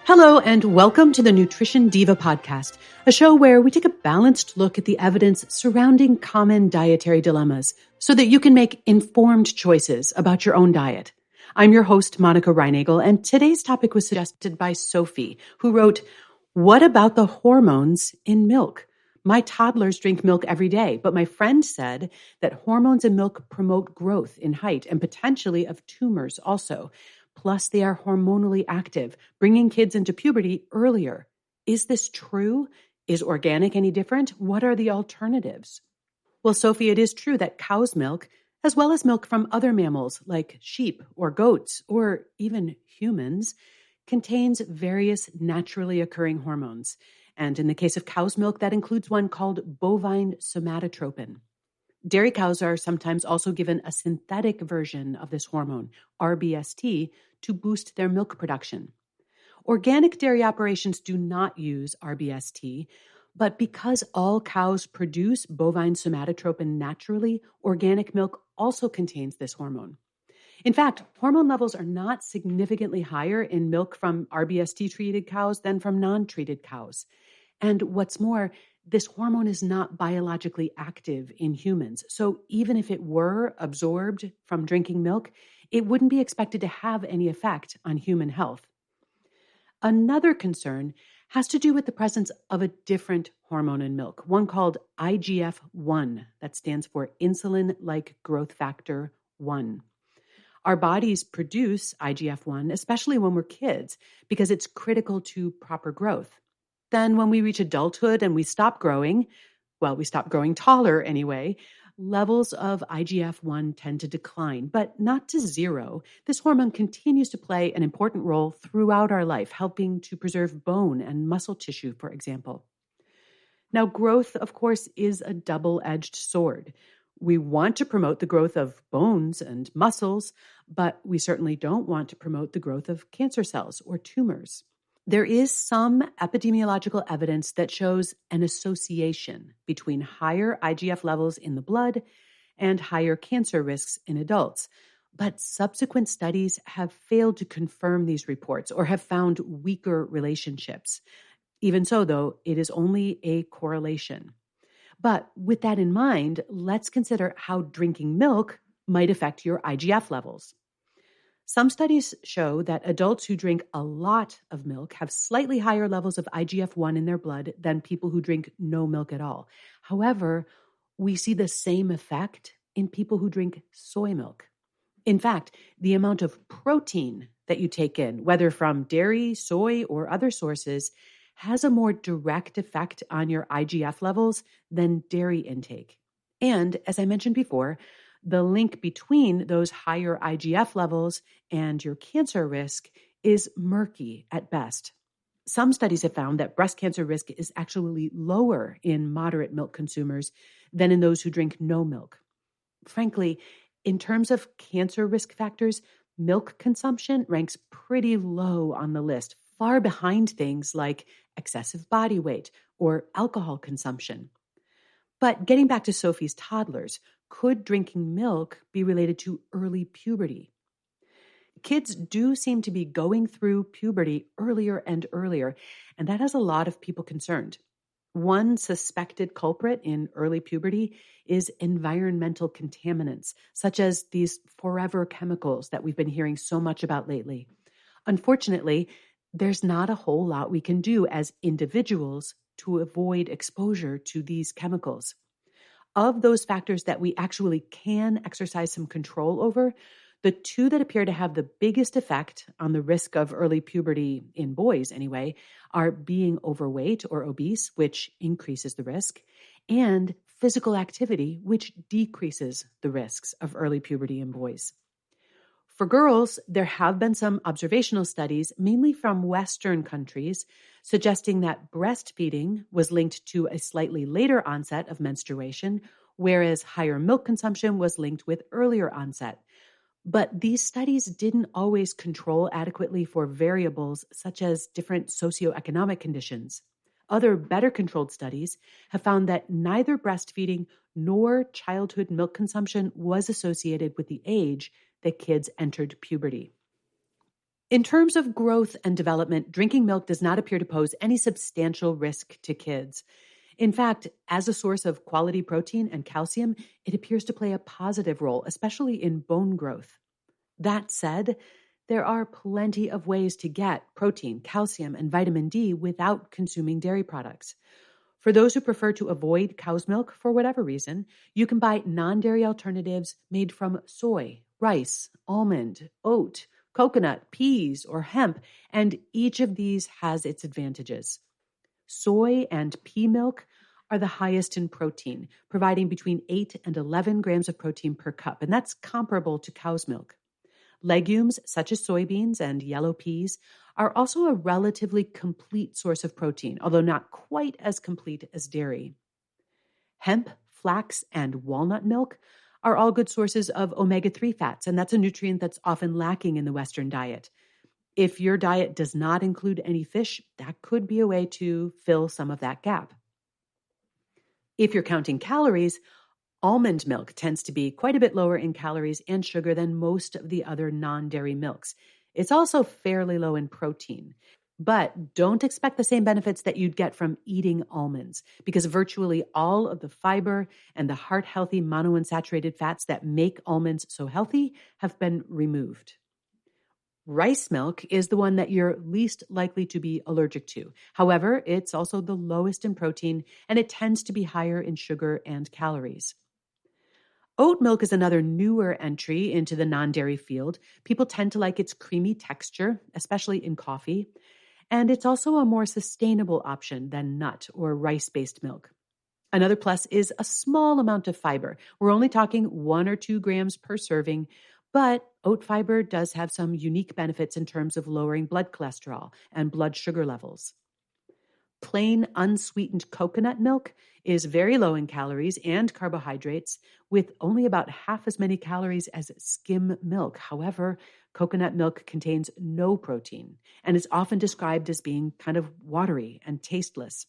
Hello, and welcome to the Nutrition Diva podcast, a show where we take a balanced look at the evidence surrounding common dietary dilemmas so that you can make informed choices about your own diet. I'm your host, Monica Reinagel, and today's topic was suggested by Sophie, who wrote, "What about the hormones in milk? My toddlers drink milk every day, but my friend said that hormones in milk promote growth in height and potentially of tumors also. Plus, they are hormonally active, bringing kids into puberty earlier. Is this true? Is organic any different? What are the alternatives?" Well, Sophie, it is true that cow's milk, as well as milk from other mammals like sheep or goats or even humans, contains various naturally occurring hormones. And in the case of cow's milk, that includes one called bovine somatotropin. Dairy cows are sometimes also given a synthetic version of this hormone, RBST, to boost their milk production. Organic dairy operations do not use RBST, but because all cows produce bovine somatotropin naturally, organic milk also contains this hormone. In fact, hormone levels are not significantly higher in milk from RBST-treated cows than from non-treated cows. And what's more, this hormone is not biologically active in humans. So even if it were absorbed from drinking milk, it wouldn't be expected to have any effect on human health. Another concern has to do with the presence of a different hormone in milk, one called IGF-1, that stands for insulin-like growth factor 1. Our bodies produce IGF-1, especially when we're kids, because it's critical to proper growth. Then when we reach adulthood and we stop growing, we stop growing taller anyway, levels of IGF-1 tend to decline, but not to zero. This hormone continues to play an important role throughout our life, helping to preserve bone and muscle tissue, for example. Now, growth, of course, is a double-edged sword. We want to promote the growth of bones and muscles, but we certainly don't want to promote the growth of cancer cells or tumors. There is some epidemiological evidence that shows an association between higher IGF levels in the blood and higher cancer risks in adults. But subsequent studies have failed to confirm these reports or have found weaker relationships. Even so, though, it is only a correlation. But with that in mind, let's consider how drinking milk might affect your IGF levels. Some studies show that adults who drink a lot of milk have slightly higher levels of IGF-1 in their blood than people who drink no milk at all. However, we see the same effect in people who drink soy milk. In fact, the amount of protein that you take in, whether from dairy, soy, or other sources, has a more direct effect on your IGF levels than dairy intake. And as I mentioned before, the link between those higher IGF levels and your cancer risk is murky at best. Some studies have found that breast cancer risk is actually lower in moderate milk consumers than in those who drink no milk. Frankly, in terms of cancer risk factors, milk consumption ranks pretty low on the list, far behind things like excessive body weight or alcohol consumption. But getting back to Sophie's toddlers, could drinking milk be related to early puberty? Kids do seem to be going through puberty earlier and earlier, and that has a lot of people concerned. One suspected culprit in early puberty is environmental contaminants, such as these forever chemicals that we've been hearing so much about lately. Unfortunately, there's not a whole lot we can do as individuals to avoid exposure to these chemicals. Of those factors that we actually can exercise some control over, the two that appear to have the biggest effect on the risk of early puberty in boys anyway are being overweight or obese, which increases the risk, and physical activity, which decreases the risks of early puberty in boys. For girls, there have been some observational studies, mainly from Western countries, suggesting that breastfeeding was linked to a slightly later onset of menstruation, whereas higher milk consumption was linked with earlier onset. But these studies didn't always control adequately for variables such as different socioeconomic conditions. Other better controlled studies have found that neither breastfeeding nor childhood milk consumption was associated with the age that kids entered puberty. In terms of growth and development, drinking milk does not appear to pose any substantial risk to kids. In fact, as a source of quality protein and calcium, it appears to play a positive role, especially in bone growth. That said, there are plenty of ways to get protein, calcium, and vitamin D without consuming dairy products. For those who prefer to avoid cow's milk for whatever reason, you can buy non-dairy alternatives made from soy, rice, almond, oat, coconut, peas, or hemp, and each of these has its advantages. Soy and pea milk are the highest in protein, providing between 8 and 11 grams of protein per cup, and that's comparable to cow's milk. Legumes such as soybeans and yellow peas are also a relatively complete source of protein, although not quite as complete as dairy. Hemp, flax, and walnut milk are all good sources of omega-3 fats, and that's a nutrient that's often lacking in the Western diet. If your diet does not include any fish, that could be a way to fill some of that gap. If you're counting calories, almond milk tends to be quite a bit lower in calories and sugar than most of the other non-dairy milks. It's also fairly low in protein. But don't expect the same benefits that you'd get from eating almonds, because virtually all of the fiber and the heart-healthy monounsaturated fats that make almonds so healthy have been removed. Rice milk is the one that you're least likely to be allergic to. However, it's also the lowest in protein, and it tends to be higher in sugar and calories. Oat milk is another newer entry into the non-dairy field. People tend to like its creamy texture, especially in coffee. And it's also a more sustainable option than nut or rice-based milk. Another plus is a small amount of fiber. We're only talking 1 or 2 grams per serving, but oat fiber does have some unique benefits in terms of lowering blood cholesterol and blood sugar levels. Plain unsweetened coconut milk is very low in calories and carbohydrates, with only about half as many calories as skim milk. However, coconut milk contains no protein and is often described as being kind of watery and tasteless.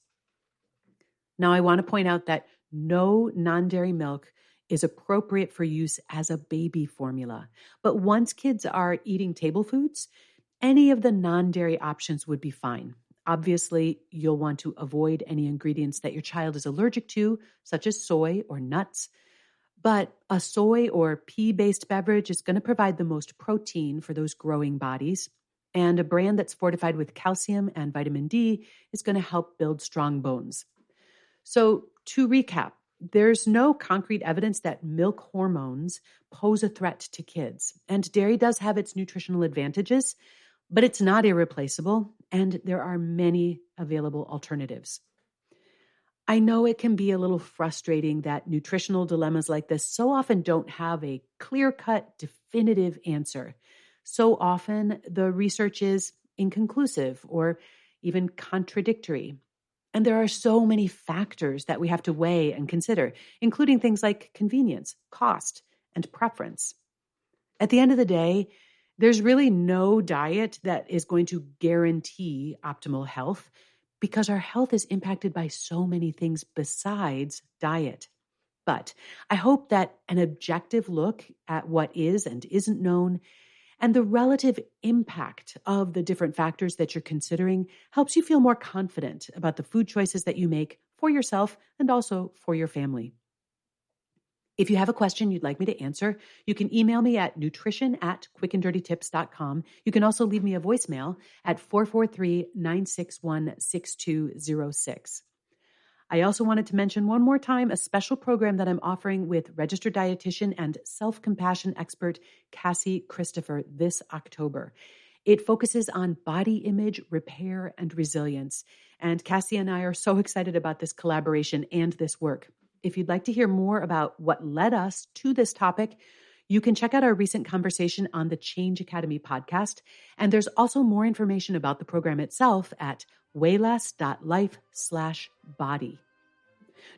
Now, I want to point out that no non-dairy milk is appropriate for use as a baby formula. But once kids are eating table foods, any of the non-dairy options would be fine. Obviously, you'll want to avoid any ingredients that your child is allergic to, such as soy or nuts. But a soy or pea-based beverage is going to provide the most protein for those growing bodies. And a brand that's fortified with calcium and vitamin D is going to help build strong bones. So to recap, there's no concrete evidence that milk hormones pose a threat to kids. And dairy does have its nutritional advantages, but it's not irreplaceable, and there are many available alternatives. I know it can be a little frustrating that nutritional dilemmas like this so often don't have a clear-cut, definitive answer. So often, the research is inconclusive or even contradictory. And there are so many factors that we have to weigh and consider, including things like convenience, cost, and preference. At the end of the day, there's really no diet that is going to guarantee optimal health because our health is impacted by so many things besides diet. But I hope that an objective look at what is and isn't known and the relative impact of the different factors that you're considering helps you feel more confident about the food choices that you make for yourself and also for your family. If you have a question you'd like me to answer, you can email me at nutrition@quickanddirtytips.com. You can also leave me a voicemail at 443-961-6206. I also wanted to mention one more time a special program that I'm offering with registered dietitian and self-compassion expert Cassie Christopher this October. It focuses on body image, repair, and resilience. And Cassie and I are so excited about this collaboration and this work. If you'd like to hear more about what led us to this topic, you can check out our recent conversation on the Change Academy podcast. And there's also more information about the program itself at wayless.life/body.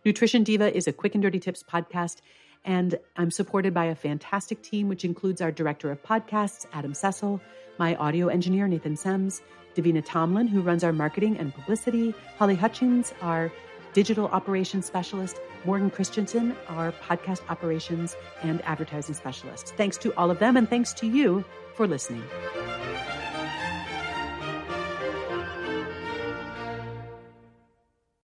Nutrition Diva is a Quick and Dirty Tips podcast, and I'm supported by a fantastic team, which includes our director of podcasts, Adam Cecil, my audio engineer, Nathan Sems, Davina Tomlin, who runs our marketing and publicity, Holly Hutchins, our digital operations specialist, Morgan Christensen, our podcast operations and advertising specialist. Thanks to all of them, and thanks to you for listening.